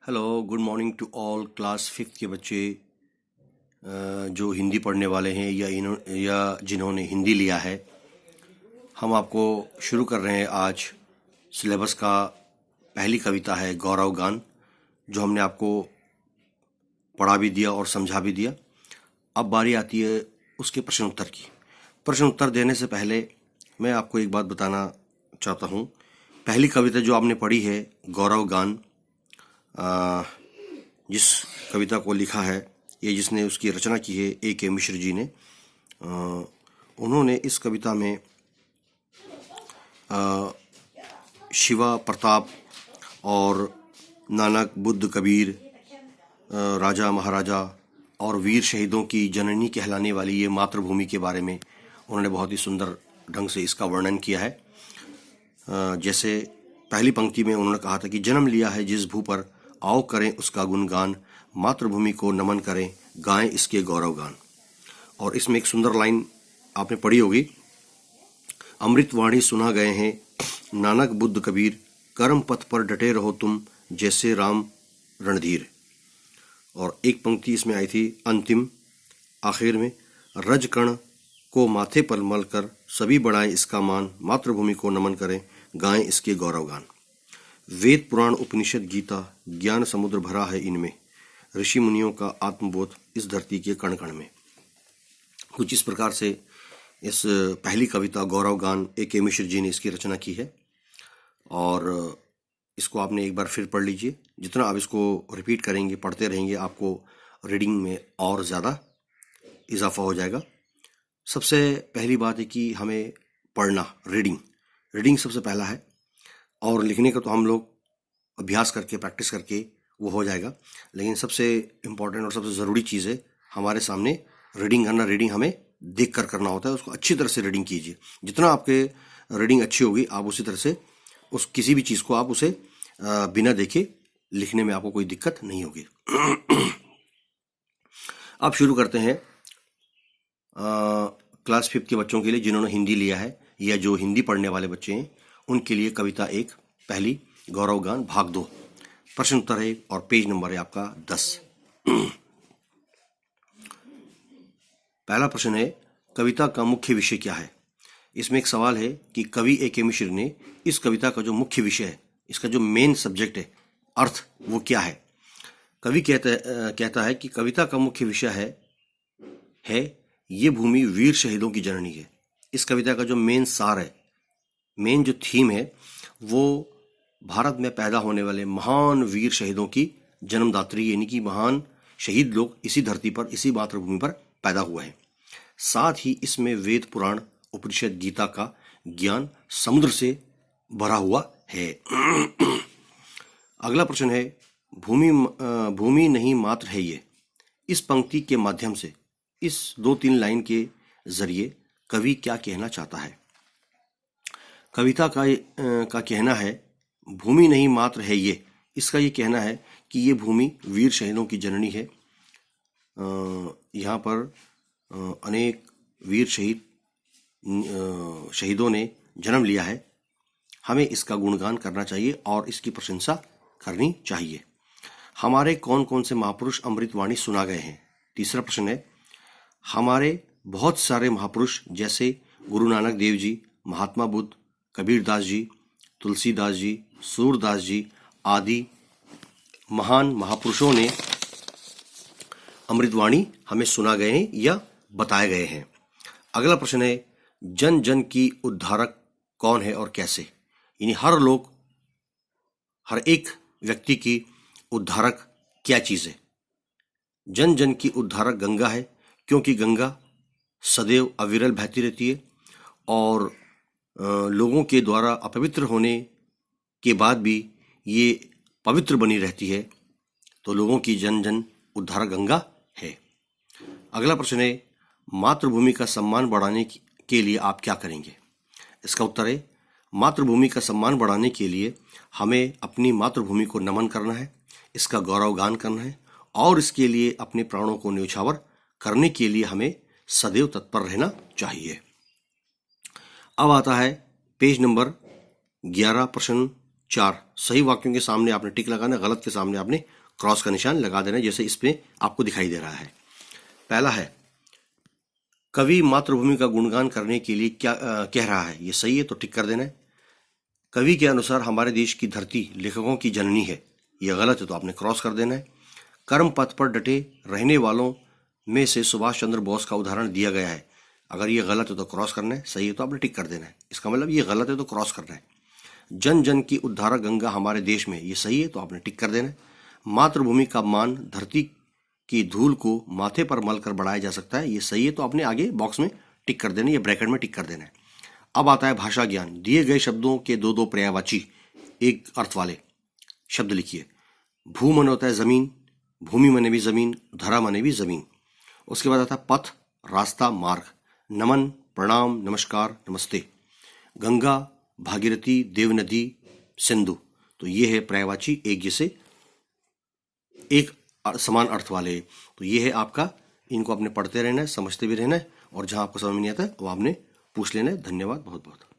Hello, good morning to all class fifth के बच्चे जो हिंदी पढ़ने वाले हैं या जिन्होंने हिंदी लिया है। हम आपको शुरू कर रहे हैं आज सिलेबस का। पहली कविता है गौरव गान, जो हमने आपको पढ़ा भी दिया और समझा भी दिया। अब बारी आती है उसके प्रश्न उत्तर की। प्रश्न उत्तर देने से पहले मैं आपको एक बात बताना चाहता हूँ। पहली कविता जो आपने पढ़ी है गौरव गान, जिस कविता को लिखा है, ये जिसने उसकी रचना की है A.K. मिश्र जी ने। उन्होंने इस कविता में शिवा प्रताप और नानक, बुद्ध, कबीर, राजा महाराजा और वीर शहीदों की जननी कहलाने वाली ये मातृभूमि के बारे में उन्होंने बहुत ही सुंदर ढंग से इसका वर्णन किया है। जैसे पहली पंक्ति में उन्होंने कहा था कि जन्म लिया है जिस भू पर, आओ करें उसका गुणगान, मातृभूमि को नमन करें, गाएं इसके गौरव गान। और इसमें एक सुंदर लाइन आपने पढ़ी होगी, अमृतवाणी सुना गए हैं नानक, बुद्ध, कबीर, कर्म पथ पर डटे रहो तुम जैसे राम रणधीर। और एक पंक्ति इसमें आई थी अंतिम आखिर में, रज कण को माथे पर मल कर सभी बढ़ाएं इसका मान, मातृभूमि को नमन करें, गाएं इसके गौरव गान। वेद, पुराण, उपनिषद, गीता, ज्ञान समुद्र भरा है इनमें, ऋषि मुनियों का आत्मबोध इस धरती के कण कण में। कुछ इस प्रकार से इस पहली कविता गौरव गान A.K. मिश्र जी ने इसकी रचना की है। और इसको आपने एक बार फिर पढ़ लीजिए। जितना आप इसको रिपीट करेंगे, पढ़ते रहेंगे, आपको रीडिंग में और ज़्यादा इजाफा हो जाएगा। सबसे पहली बात है कि हमें पढ़ना, रीडिंग सबसे पहला है। और लिखने का तो हम लोग अभ्यास करके, प्रैक्टिस करके वो हो जाएगा। लेकिन सबसे इम्पोर्टेंट और सबसे ज़रूरी चीज़ है हमारे सामने रीडिंग करना। रीडिंग हमें देख कर करना होता है, उसको अच्छी तरह से रीडिंग कीजिए। जितना आपके रीडिंग अच्छी होगी, आप उसी तरह से उस किसी भी चीज़ को आप उसे बिना देखे लिखने में आपको कोई दिक्कत नहीं होगी। अब शुरू करते हैं क्लास फिफ्थ के बच्चों के लिए जिन्होंने हिंदी लिया है या जो हिंदी पढ़ने वाले बच्चे हैं, उनके लिए कविता एक, पहली गौरव गान, भाग 2। प्रश्न उत्तर है और पेज नंबर है आपका 10। पहला प्रश्न है, कविता का मुख्य विषय क्या है। इसमें एक सवाल है कि कवि A.K. मिश्र ने इस कविता का जो मुख्य विषय है, इसका जो मेन सब्जेक्ट है, अर्थ, वो क्या है। कवि कहता है कि कविता का मुख्य विषय है ये भूमि वीर शहीदों की जननी है। इस कविता का जो मेन सार है, मेन जो थीम है, वो भारत में पैदा होने वाले महान वीर शहीदों की जन्मदात्री, यानी कि महान शहीद लोग इसी धरती पर, इसी मातृभूमि पर पैदा हुए हैं। साथ ही इसमें वेद, पुराण, उपनिषद, गीता का ज्ञान समुद्र से भरा हुआ है। अगला प्रश्न है, भूमि नहीं मात्र है ये। इस पंक्ति के माध्यम से, इस 2-3 लाइन के जरिए कवि क्या कहना चाहता है। कविता का कहना है भूमि नहीं मात्र है ये। इसका ये कहना है कि ये भूमि वीर शहीदों की जननी है। यहाँ पर अनेक वीर शहीदों ने जन्म लिया है। हमें इसका गुणगान करना चाहिए और इसकी प्रशंसा करनी चाहिए। हमारे कौन कौन से महापुरुष अमृतवाणी सुना गए हैं। तीसरा प्रश्न है, हमारे बहुत सारे महापुरुष जैसे गुरु नानक देव जी, महात्मा बुद्ध, कबीरदास जी, तुलसीदास जी, सूरदास जी आदि महान महापुरुषों ने अमृतवाणी हमें सुना गए हैं या बताए गए हैं। अगला प्रश्न है, जन जन की उद्धारक कौन है और कैसे। यानी हर एक व्यक्ति की उद्धारक क्या चीज़ है। जन जन की उद्धारक गंगा है, क्योंकि गंगा सदैव अविरल बहती रहती है और लोगों के द्वारा अपवित्र होने के बाद भी ये पवित्र बनी रहती है। तो लोगों की जन जन उद्धारक गंगा है। अगला प्रश्न है, मातृभूमि का सम्मान बढ़ाने के लिए आप क्या करेंगे। इसका उत्तर है, मातृभूमि का सम्मान बढ़ाने के लिए हमें अपनी मातृभूमि को नमन करना है, इसका गौरव गान करना है और इसके लिए अपने प्राणों को न्यौछावर करने के लिए हमें सदैव तत्पर रहना चाहिए। अब आता है पेज नंबर 11, प्रश्न 4 सही वाक्यों के सामने आपने टिक लगाना, गलत के सामने आपने क्रॉस का निशान लगा देना, जैसे इसमें आपको दिखाई दे रहा है। पहला है, कवि मातृभूमि का गुणगान करने के लिए क्या कह रहा है, ये सही है तो टिक कर देना है। कवि के अनुसार हमारे देश की धरती लेखकों की जननी है, यह गलत है तो आपने क्रॉस कर देना है। कर्म पथ पर डटे रहने वालों में से सुभाष चंद्र बोस का उदाहरण दिया गया है, अगर ये गलत है तो क्रॉस करना है, सही है तो आपने टिक कर देना है। इसका मतलब ये गलत है तो क्रॉस करना है। जन जन की उद्धारक गंगा हमारे देश में, ये सही है तो आपने टिक कर देना है। मातृभूमि का मान धरती की धूल को माथे पर मल कर बढ़ाया जा सकता है, ये सही है तो आपने आगे बॉक्स में टिक कर देना है, ये ब्रैकेट में टिक कर देना है। अब आता है भाषा ज्ञान। दिए गए शब्दों के दो दो पर्यायवाची एक अर्थ वाले शब्द लिखिए। भू मन होता है जमीन, भूमि मने भी जमीन, धरा मने भी जमीन। उसके बाद आता है पथ, रास्ता, मार्ग। नमन, प्रणाम, नमस्कार, नमस्ते। गंगा, भागीरथी, देवनदी, सिंधु, तो ये है पर्यायवाची एक जैसे एक समान अर्थ वाले। तो ये है आपका, इनको आपने पढ़ते रहना है, समझते भी रहना है, और जहां आपको समझ में नहीं आता है वो आपने पूछ लेना है। धन्यवाद बहुत बहुत।